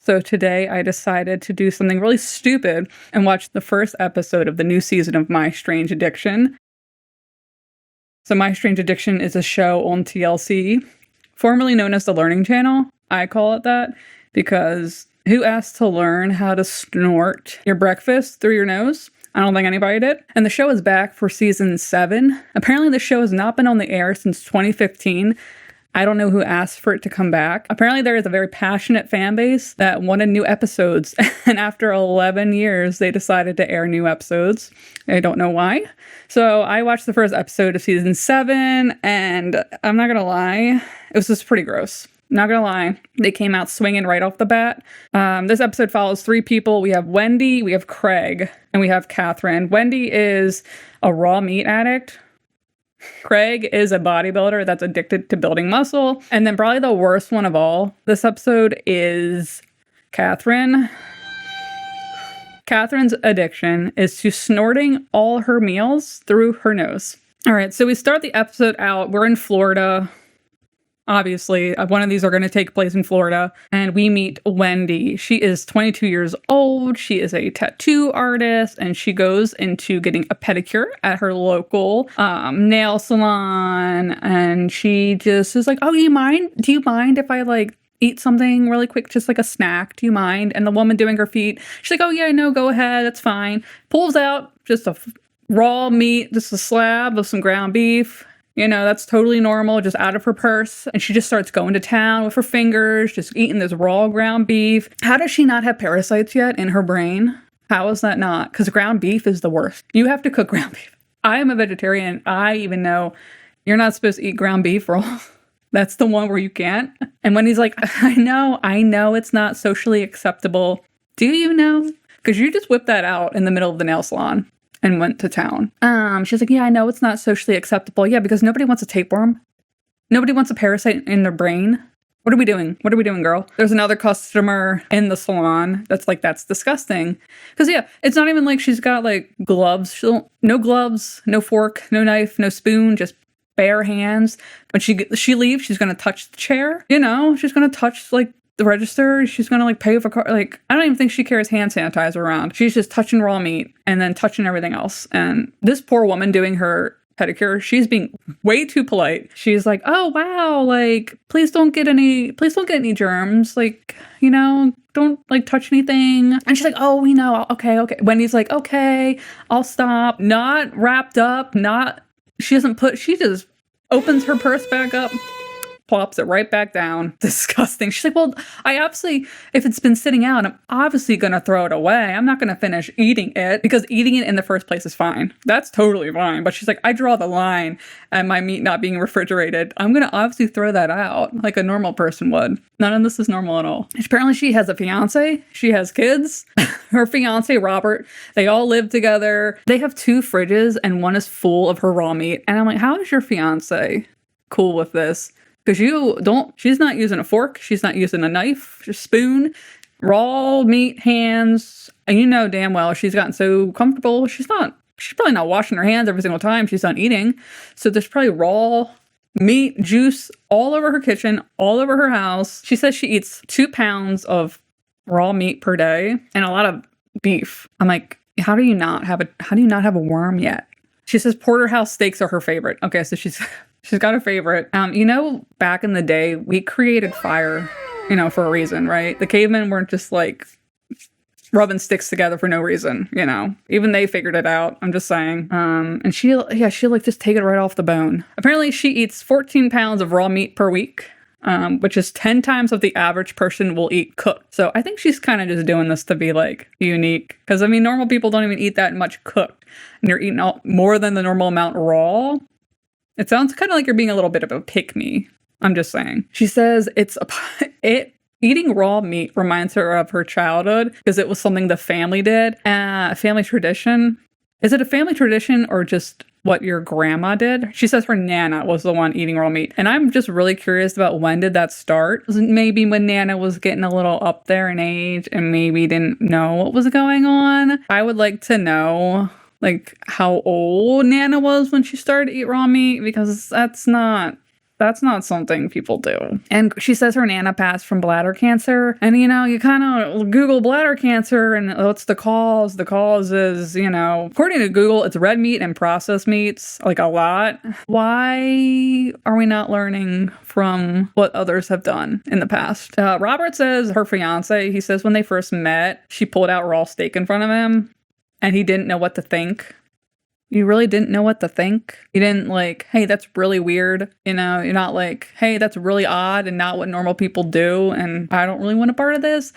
So today I decided to do something really stupid and watch the first episode of the new season of My Strange Addiction. So My Strange Addiction is a show on TLC, formerly known as the Learning Channel. I call it that because who asked to learn how to snort your breakfast through your nose? I don't think anybody did. And the show is back for season 7. Apparently the show has not been on the air since 2015. I don't know who asked for it to come back. Apparently there is a very passionate fan base that wanted new episodes. And after 11 years, they decided to air new episodes. I don't know why. So I watched the first episode of season 7, and I'm not gonna lie, it was just pretty gross. Not gonna lie, they came out swinging right off the bat. This episode follows 3 people. We have Wendy, we have Craig, and we have Katherine. Wendy is a raw meat addict. Craig is a bodybuilder that's addicted to building muscle. And then probably the worst one of all this episode is Katherine. Katherine's addiction is to snorting all her meals through her nose. All right, so we start the episode out. We're in Florida. Obviously, one of these are going to take place in Florida. And we meet Wendy. She is 22 years old. She is a tattoo artist. And she goes into getting a pedicure at her local nail salon. And she just is like, oh, do you mind if I eat something really quick, just like a snack? Do you mind? And the woman doing her feet, she's like, oh yeah, no, go ahead. That's fine. Pulls out just a raw meat, just a slab of some ground beef. You know, that's totally normal, just out of her purse. And she just starts going to town with her fingers, just eating this raw ground beef. How does she not have parasites yet in her brain? How is that not? Because ground beef is the worst. You have to cook ground beef. I am a vegetarian. I even know you're not supposed to eat ground beef raw. That's the one where you can't. And when he's like, I know it's not socially acceptable. Do you know? Because you just whipped that out in the middle of the nail salon and went to town. She's like, yeah, I know it's not socially acceptable. Yeah, because nobody wants a tapeworm. Nobody wants a parasite in their brain. What are we doing? What are we doing, girl? There's another customer in the salon that's like, that's disgusting. Because yeah, it's not even like she's got like gloves. No gloves, no fork, no knife, no spoon, just bare hands. When she leaves, she's going to touch the chair. You know, she's going to touch like the register. She's gonna like pay for car. Like, I don't even think she carries hand sanitizer around. She's just touching raw meat and then touching everything else. And this poor woman doing her pedicure, she's being way too polite. She's like, oh wow, like please don't get any germs, like, you know, don't like touch anything. And she's like, oh, we know, okay. Wendy's like, okay, I'll stop. Not wrapped up, she just opens her purse back up, plops it right back down. Disgusting. She's like, well, if it's been sitting out, I'm obviously going to throw it away. I'm not going to finish eating it because eating it in the first place is fine. That's totally fine. But she's like, I draw the line at my meat not being refrigerated. I'm going to obviously throw that out like a normal person would. None of this is normal at all. Apparently she has a fiance. She has kids. Her fiance, Robert, they all live together. They have 2 fridges and one is full of her raw meat. And I'm like, how is your fiance cool with this? Because she's not using a fork, she's not using a knife, just spoon, raw meat, hands, and you know damn well she's gotten so comfortable, she's probably not washing her hands every single time she's done eating. So there's probably raw meat, juice all over her kitchen, all over her house. She says she eats 2 pounds of raw meat per day and a lot of beef. I'm like, how do you not have a worm yet? She says porterhouse steaks are her favorite. Okay, so she's got a favorite. You know, back in the day, we created fire, you know, for a reason, right? The cavemen weren't just like rubbing sticks together for no reason, you know. Even they figured it out. I'm just saying. And she'll like just take it right off the bone. Apparently, she eats 14 pounds of raw meat per week, which is 10 times what the average person will eat cooked. So I think she's kind of just doing this to be like unique. Because I mean, normal people don't even eat that much cooked, and you're eating more than the normal amount raw. It sounds kind of like you're being a little bit of a pick-me. I'm just saying. She says eating raw meat reminds her of her childhood because it was something the family did. A family tradition. Is it a family tradition or just what your grandma did? She says her Nana was the one eating raw meat. And I'm just really curious about when did that start? Was it maybe when Nana was getting a little up there in age and maybe didn't know what was going on? I would like to know like how old Nana was when she started to eat raw meat, because that's not That's not something people do. And she says her Nana passed from bladder cancer. And, you kind of Google bladder cancer and what's the cause? The cause is, according to Google, it's red meat and processed meats, like a lot. Why are we not learning from what others have done in the past? Robert says her fiance, he says when they first met, she pulled out raw steak in front of him and he didn't know what to think. You really didn't know what to think? You didn't like, hey, that's really weird. You're not like, hey, that's really odd and not what normal people do. And I don't really want a part of this.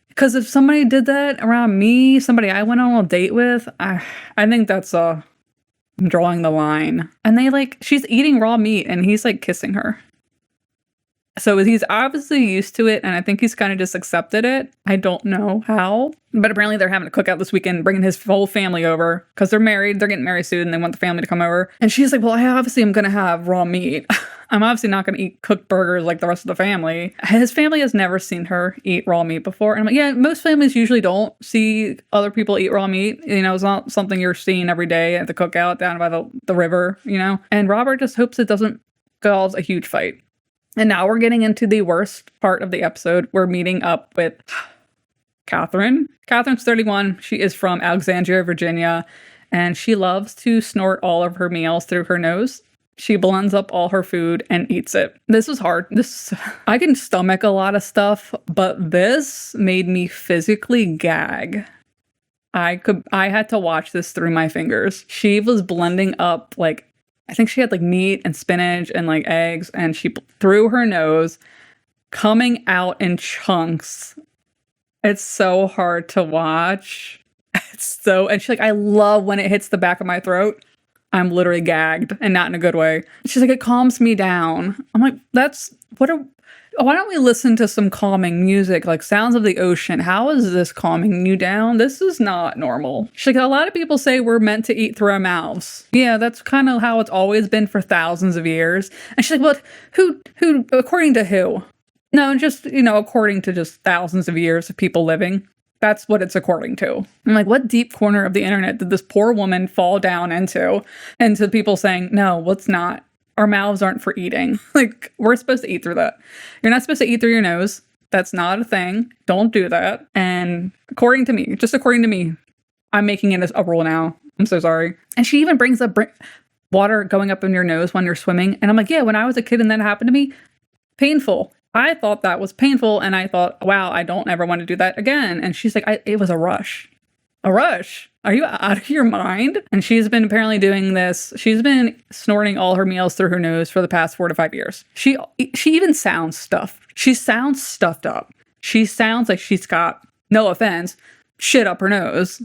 Because if somebody did that around me, somebody I went on a date with, I think that's drawing the line. And she's eating raw meat and he's like kissing her. So he's obviously used to it, and I think he's kind of just accepted it. I don't know how. But apparently they're having a cookout this weekend, bringing his whole family over, because they're married, they're getting married soon, and they want the family to come over. And she's like, well, I obviously am going to have raw meat. I'm obviously not going to eat cooked burgers like the rest of the family. His family has never seen her eat raw meat before. And I'm like, yeah, most families usually don't see other people eat raw meat. It's not something you're seeing every day at the cookout down by the river, And Robert just hopes it doesn't cause a huge fight. And now we're getting into the worst part of the episode. We're meeting up with Katherine. Katherine's 31. She is from Alexandria, Virginia, and she loves to snort all of her meals through her nose. She blends up all her food and eats it. This is hard. I can stomach a lot of stuff, but this made me physically gag. I had to watch this through my fingers. She was blending up I think she had meat and spinach and eggs, and she through her nose, coming out in chunks. It's so hard to watch. And she's like, I love when it hits the back of my throat. I'm literally gagged, and not in a good way. She's like, it calms me down. I'm like, why don't we listen to some calming music, like sounds of the ocean? How is this calming you down? This is not normal. She's like, a lot of people say we're meant to eat through our mouths. Yeah, that's kind of how it's always been for thousands of years. And she's like, well, who, according to who? No, just, according to just thousands of years of people living. That's what it's according to. I'm like, what deep corner of the internet did this poor woman fall down into? And to people saying, no, let's not. Our mouths aren't for eating. We're supposed to eat through that. You're not supposed to eat through your nose. That's not a thing. Don't do that. And according to me, I'm making it a rule now. I'm so sorry. And she even brings up water going up in your nose when you're swimming. And I'm like, yeah, when I was a kid and that happened to me, painful. I thought that was painful. And I thought, wow, I don't ever want to do that again. And she's like, it was a rush. A rush? Are you out of your mind? And she's been apparently doing this. She's been snorting all her meals through her nose for the past 4 to 5 years. She even sounds stuffed. She sounds stuffed up. She sounds like she's got, no offense, shit up her nose.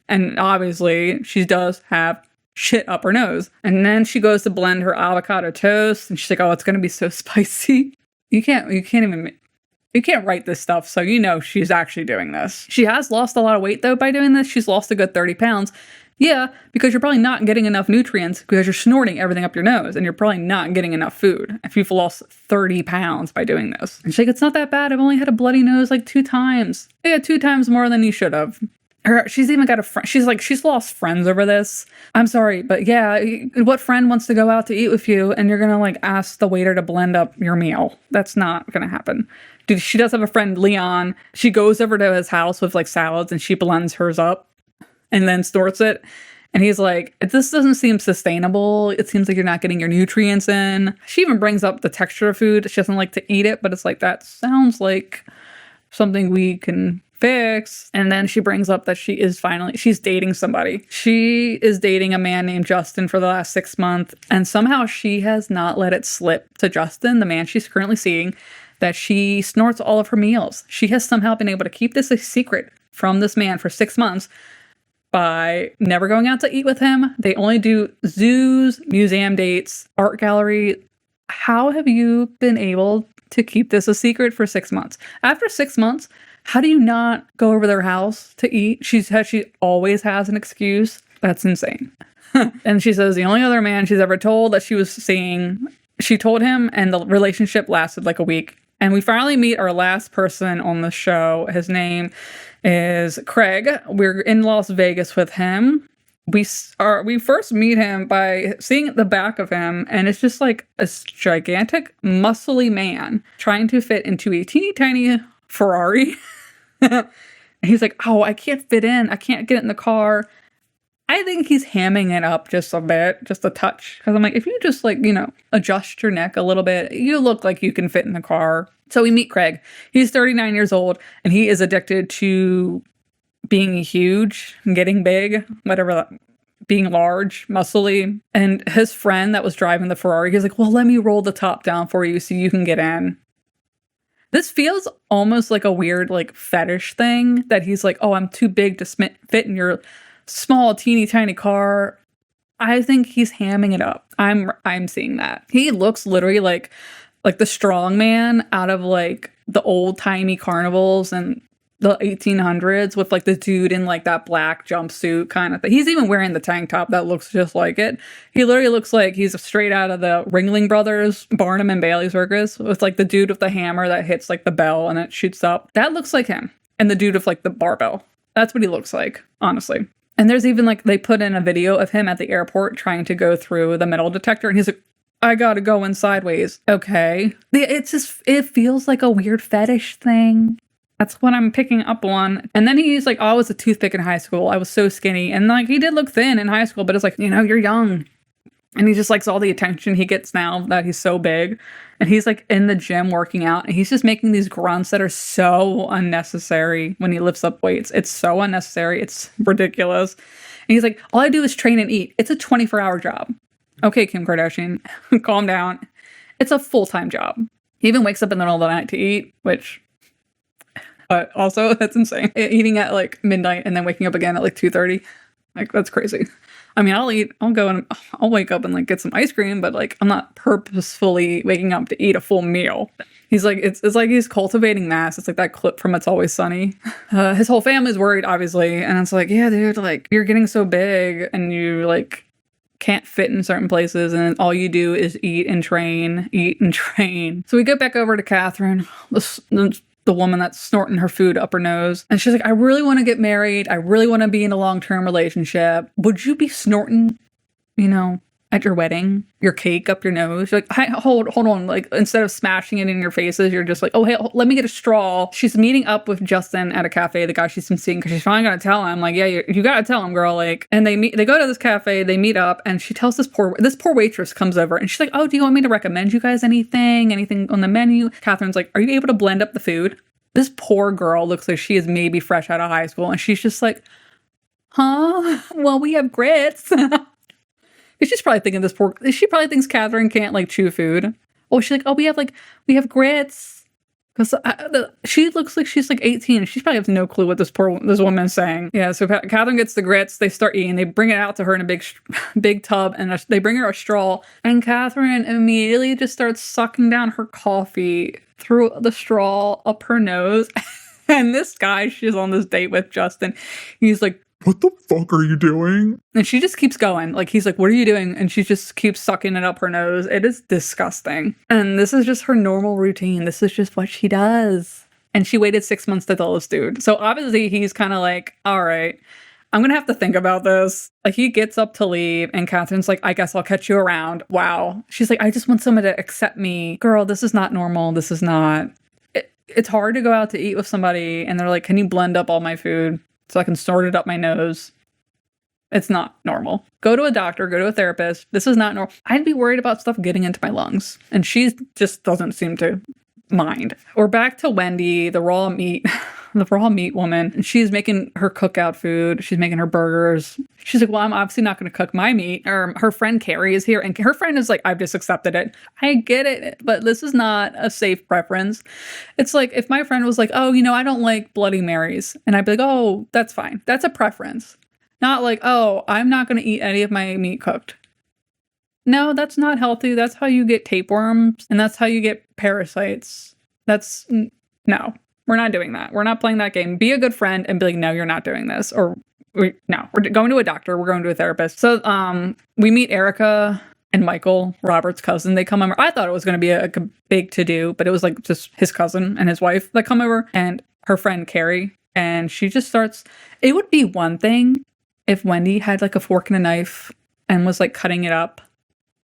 And obviously she does have shit up her nose. And then she goes to blend her avocado toast. And she's like, oh, it's going to be so spicy. You can't write this stuff, so she's actually doing this. She has lost a lot of weight, though, by doing this. She's lost a good 30 pounds. Yeah, because you're probably not getting enough nutrients because you're snorting everything up your nose, and you're probably not getting enough food if you've lost 30 pounds by doing this. And she's like, it's not that bad. I've only had a bloody nose 2 times. Yeah, 2 times more than you should have. She's even got a friend. She's like, she's lost friends over this. I'm sorry, but yeah, what friend wants to go out to eat with you and you're going to ask the waiter to blend up your meal? That's not going to happen. Dude, she does have a friend, Leon. She goes over to his house with salads and she blends hers up and then snorts it. And he's like, this doesn't seem sustainable. It seems like you're not getting your nutrients in. She even brings up the texture of food. She doesn't like to eat it, but it's that sounds like something we can fix. And then she brings up that she's dating somebody. She is dating a man named Justin for the last 6 months. And somehow she has not let it slip to Justin, the man she's currently seeing, that she snorts all of her meals. She has somehow been able to keep this a secret from this man for 6 months by never going out to eat with him. They only do zoos, museum dates, art gallery. How have you been able to keep this a secret for 6 months? After 6 months, how do you not go over their house to eat? She always has an excuse. That's insane. And she says the only other man she's ever told that she was seeing, she told him, and the relationship lasted a week. And we finally meet our last person on the show. His name is Craig. We're in Las Vegas with him. we first meet him by seeing the back of him, and it's just like a gigantic, muscly man trying to fit into a teeny tiny Ferrari. And he's like, oh, I can't fit in. I can't get in the car. I think he's hamming it up just a bit, just a touch. Because I'm like, if you just like, adjust your neck a little bit, you look like you can fit in the car. So we meet Craig. He's 39 years old, and he is addicted to being huge, getting big, being large, muscly. And his friend that was driving the Ferrari, he's like, well, let me roll the top down for you so you can get in. This feels almost like a weird, like, fetish thing that he's like, oh, I'm too big to fit in your small, teeny, tiny car. I think he's hamming it up. I'm seeing that. He looks literally like the strong man out of, like, the old-timey carnivals and the 1800s with like the dude in like that black jumpsuit kind of thing. He's even wearing the tank top that looks just like it. He literally looks like he's straight out of the Ringling Brothers, Barnum and Bailey circus with like the dude with the hammer that hits like the bell and it shoots up. That looks like him. And the dude with like the barbell. That's what he looks like, honestly. And there's even like they put in a video of him at the airport trying to go through the metal detector, and he's like, I gotta go in sideways. Okay. It feels like a weird fetish thing. That's what I'm picking up on. And then he's like, oh, I was a toothpick in high school. I was so skinny. And like, he did look thin in high school, but it's like, you're young. And he just likes all the attention he gets now that he's so big. And he's like in the gym working out. And he's just making these grunts that are so unnecessary when he lifts up weights. It's so unnecessary. It's ridiculous. And he's like, all I do is train and eat. It's a 24-hour job. Okay, Kim Kardashian, calm down. It's a full-time job. He even wakes up in the middle of the night to eat, which... But also, that's insane. Eating at like midnight and then waking up again at like 2:30. Like, that's crazy. I mean, I'll wake up and like get some ice cream, but like I'm not purposefully waking up to eat a full meal. He's like, it's like he's cultivating mass. It's like that clip from It's Always Sunny. His whole family's worried, obviously. And it's like, yeah, dude, like you're getting so big and you like can't fit in certain places and all you do is eat and train. So we get back over to Katherine, the woman that's snorting her food up her nose. And she's like, I really want to get married. I really want to be in a long-term relationship. Would you be snorting, at your wedding, your cake up your nose? You're like, hey, hold on. Like, instead of smashing it in your faces, you're just like, oh, hey, let me get a straw. She's meeting up with Justin at a cafe, the guy she's been seeing, because she's finally going to tell him, like, yeah, you got to tell him, girl. Like, and they go to this cafe, they meet up, and she tells this poor waitress comes over, and she's like, oh, do you want me to recommend you guys anything on the menu? Catherine's like, are you able to blend up the food? This poor girl looks like she is maybe fresh out of high school, and she's just like, huh? Well, we have grits. She's probably thinking she probably thinks Katherine can't like chew food. Oh, she's like, oh, we have grits. Because she looks like she's like 18. She probably has no clue what this woman is saying. Yeah, so Katherine gets the grits. They start eating. They bring it out to her in a big tub, and they bring her a straw. And Katherine immediately just starts sucking down her coffee through the straw up her nose. And this guy she's on this date with, Justin, he's like, what the fuck are you doing? And she just keeps going. Like, he's like, what are you doing? And she just keeps sucking it up her nose. It is disgusting. And this is just her normal routine. This is just what she does. And she waited 6 months to tell this dude. So obviously he's kind of like, all right, I'm going to have to think about this. Like, he gets up to leave and Katherine's like, I guess I'll catch you around. Wow. She's like, I just want someone to accept me. Girl, this is not normal. This is not. It's hard to go out to eat with somebody and they're like, can you blend up all my food so I can snort it up my nose? It's not normal. Go to a doctor, go to a therapist. This is not normal. I'd be worried about stuff getting into my lungs. And she just doesn't seem to mind. We're back to Wendy, the raw meat woman. And she's making her cookout food. She's making her burgers. She's like, well, I'm obviously not going to cook my meat. Her friend Carrie is here. And her friend is like, I've just accepted it. I get it. But this is not a safe preference. It's like if my friend was like, oh, I don't like Bloody Marys. And I'd be like, oh, that's fine. That's a preference. Not like, oh, I'm not going to eat any of my meat cooked. No, that's not healthy. That's how you get tapeworms. And that's how you get parasites. No. We're not doing that. We're not playing that game. Be a good friend and be like, no, you're not doing this. Or no, we're going to a doctor. We're going to a therapist. So we meet Erica and Michael, Robert's cousin. They come over. I thought it was going to be a big to-do, but it was like just his cousin and his wife that come over and her friend Carrie. And she just starts, it would be one thing if Wendy had like a fork and a knife and was like cutting it up.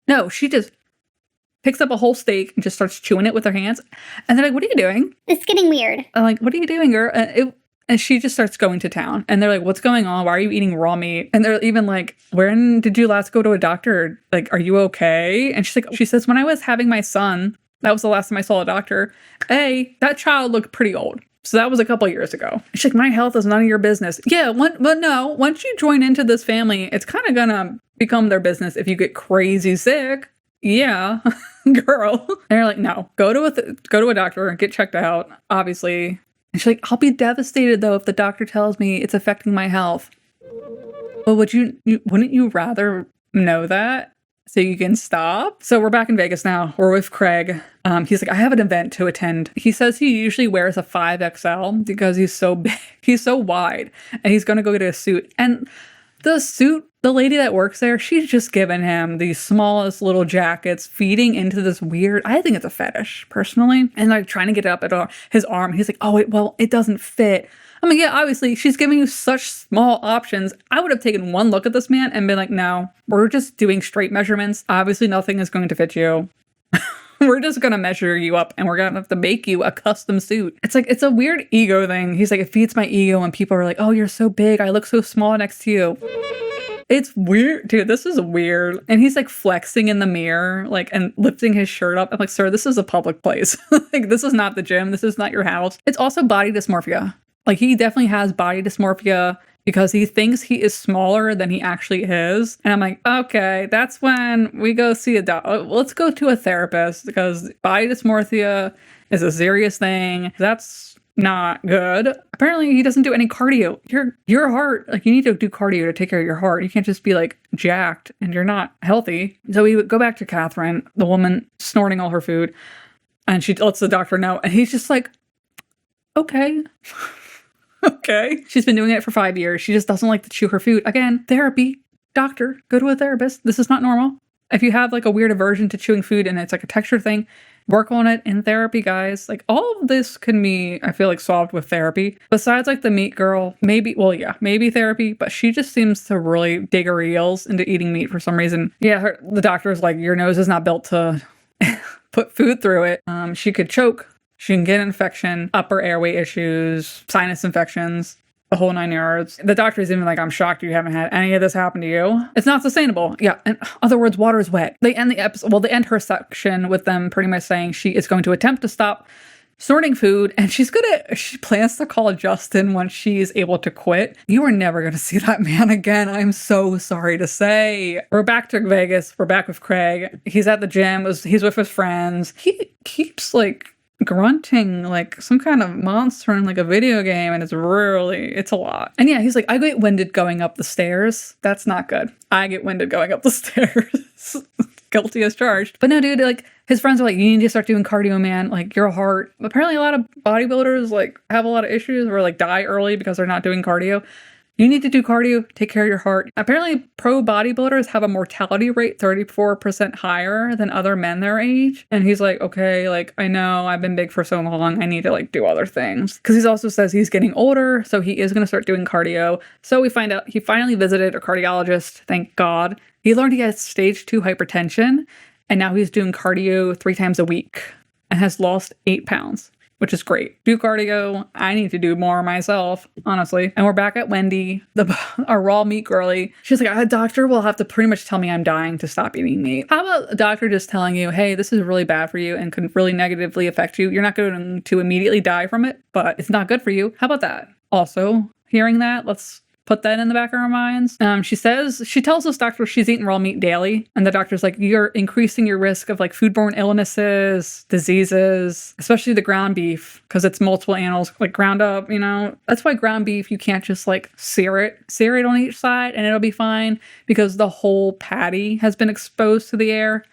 No, she just picks up a whole steak and just starts chewing it with her hands. And they're like, what are you doing? It's getting weird. I'm like, what are you doing, girl? And she just starts going to town. And they're like, what's going on? Why are you eating raw meat? And they're even like, when did you last go to a doctor? Like, are you okay? And she says, when I was having my son, that was the last time I saw a doctor. That child looked pretty old. So that was a couple years ago. She's like, my health is none of your business. Yeah, but no, once you join into this family, it's kind of gonna become their business if you get crazy sick. Yeah, girl. And they're like, no, go to a doctor and get checked out, obviously. And she's like, I'll be devastated though if the doctor tells me it's affecting my health. Well, wouldn't you rather know that so you can stop? So we're back in Vegas now. We're with Craig. He's like, I have an event to attend. He says he usually wears a 5XL because he's so big, he's so wide, and he's gonna go get a suit. And the suit, the lady that works there, she's just given him the smallest little jackets, feeding into this weird, I think it's a fetish, personally. And like trying to get it up at his arm. He's like, oh, wait, well, it doesn't fit. I mean, yeah, obviously, she's giving you such small options. I would have taken one look at this man and been like, no, we're just doing straight measurements. Obviously, nothing is going to fit you. We're just going to measure you up and we're going to have to make you a custom suit. It's like, it's a weird ego thing. He's like, it feeds my ego when people are like, oh, you're so big. I look so small next to you. It's weird, dude. This is weird. And he's like flexing in the mirror, like, and lifting his shirt up. I'm like, sir, this is a public place. Like, this is not the gym. This is not your house. It's also body dysmorphia. Like, he definitely has body dysmorphia because he thinks he is smaller than he actually is. And I'm like, okay, that's when we go see a doctor. Let's go to a therapist because body dysmorphia is a serious thing. That's not good. Apparently, he doesn't do any cardio. Your heart, like, you need to do cardio to take care of your heart. You can't just be like jacked and you're not healthy. So we would go back to Katherine, the woman snorting all her food, and she lets the doctor know. And he's just like, okay. Okay. She's been doing it for 5 years. She just doesn't like to chew her food. Again, therapy, doctor, go to a therapist. This is not normal. If you have like a weird aversion to chewing food and it's like a texture thing, work on it in therapy, guys. Like, all of this can be, I feel like, solved with therapy. Besides like the meat girl, maybe therapy, but she just seems to really dig her heels into eating meat for some reason. Yeah, the doctor is like, your nose is not built to put food through it. She could choke. She can get infection, upper airway issues, sinus infections, the whole 9 yards. The doctor is even like, I'm shocked you haven't had any of this happen to you. It's not sustainable. Yeah, in other words, water is wet. They end the episode, well, they end her section with them pretty much saying she is going to attempt to stop snorting food, and she plans to call Justin once she's able to quit. You are never going to see that man again. I'm so sorry to say. We're back to Vegas. We're back with Craig. He's at the gym. He's with his friends. He keeps like grunting like some kind of monster in like a video game, and it's a lot. And yeah, he's like, I get winded going up the stairs. That's not good. I get winded going up the stairs. Guilty as charged. But no, dude, like, his friends are like, you need to start doing cardio, man. Like, your heart. Apparently a lot of bodybuilders like have a lot of issues or like die early because they're not doing cardio. You need to do cardio, take care of your heart. Apparently, pro bodybuilders have a mortality rate 34% higher than other men their age. And he's like, okay, like, I know I've been big for so long. I need to like do other things. Because he also says he's getting older, so he is going to start doing cardio. So we find out he finally visited a cardiologist, thank God. He learned he has stage 2 hypertension, and now he's doing cardio 3 times a week and has lost 8 pounds. Which is great. Do cardio. I need to do more myself, honestly. And we're back at Wendy, our raw meat girly. She's like, a doctor will have to pretty much tell me I'm dying to stop eating meat. How about a doctor just telling you, hey, this is really bad for you and can really negatively affect you. You're not going to immediately die from it, but it's not good for you. How about that? Also, hearing that, let's put that in the back of our minds. She tells this doctor she's eating raw meat daily. And the doctor's like, you're increasing your risk of like foodborne illnesses, diseases, especially the ground beef, because it's multiple animals like ground up, you know. That's why ground beef, you can't just like sear it on each side and it'll be fine because the whole patty has been exposed to the air.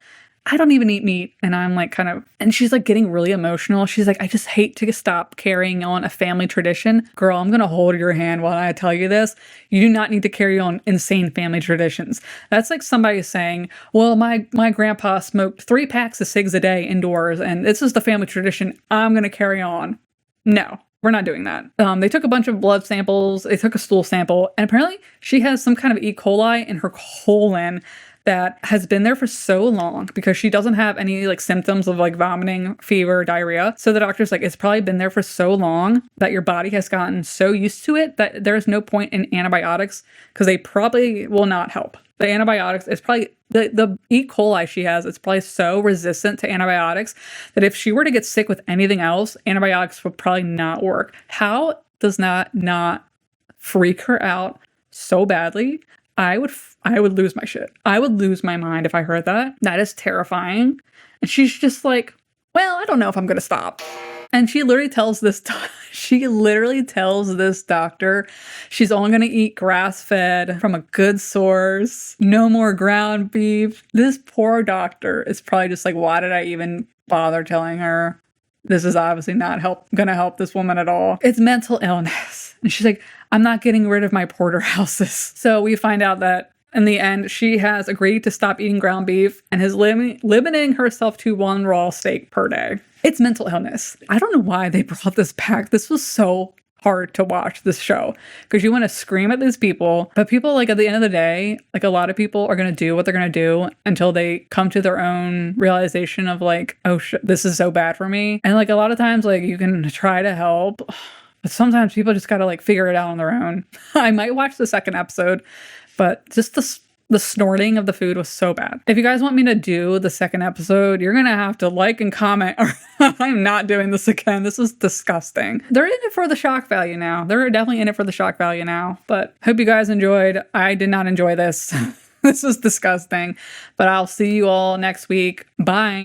I don't even eat meat. And I'm like and she's like getting really emotional. She's like, I just hate to stop carrying on a family tradition. Girl, I'm going to hold your hand while I tell you this. You do not need to carry on insane family traditions. That's like somebody saying, well, my grandpa smoked 3 packs of cigs a day indoors and this is the family tradition I'm going to carry on. No, we're not doing that. They took a bunch of blood samples. They took a stool sample. And apparently she has some kind of E. coli in her colon that has been there for so long because she doesn't have any like symptoms of like vomiting, fever, diarrhea. So the doctor's like, it's probably been there for so long that your body has gotten so used to it that there's no point in antibiotics because they probably will not help. The antibiotics, it's probably the E. coli she has, it's probably so resistant to antibiotics that if she were to get sick with anything else, antibiotics would probably not work. How does that not freak her out so badly? I would lose my shit. I would lose my mind if I heard that. That is terrifying. And she's just like, well, I don't know if I'm going to stop. And she literally tells this doctor she's only going to eat grass-fed from a good source. No more ground beef. This poor doctor is probably just like, why did I even bother telling her? This is obviously not going to help this woman at all. It's mental illness. And she's like, I'm not getting rid of my porterhouses. So we find out that in the end, she has agreed to stop eating ground beef and is limiting herself to 1 raw steak per day. It's mental illness. I don't know why they brought this back. This was so hard to watch, this show, because you want to scream at these people, but people, like, at the end of the day, like, a lot of people are going to do what they're going to do until they come to their own realization of like, oh shit, this is so bad for me. And like a lot of times, like, you can try to help, but sometimes people just got to like figure it out on their own. I might watch the second episode, but just the snorting of the food was so bad. If you guys want me to do the second episode, you're going to have to like and comment, or I'm not doing this again. This is disgusting. They're in it for the shock value now. They're definitely in it for the shock value now, but hope you guys enjoyed. I did not enjoy this. This was disgusting, but I'll see you all next week. Bye.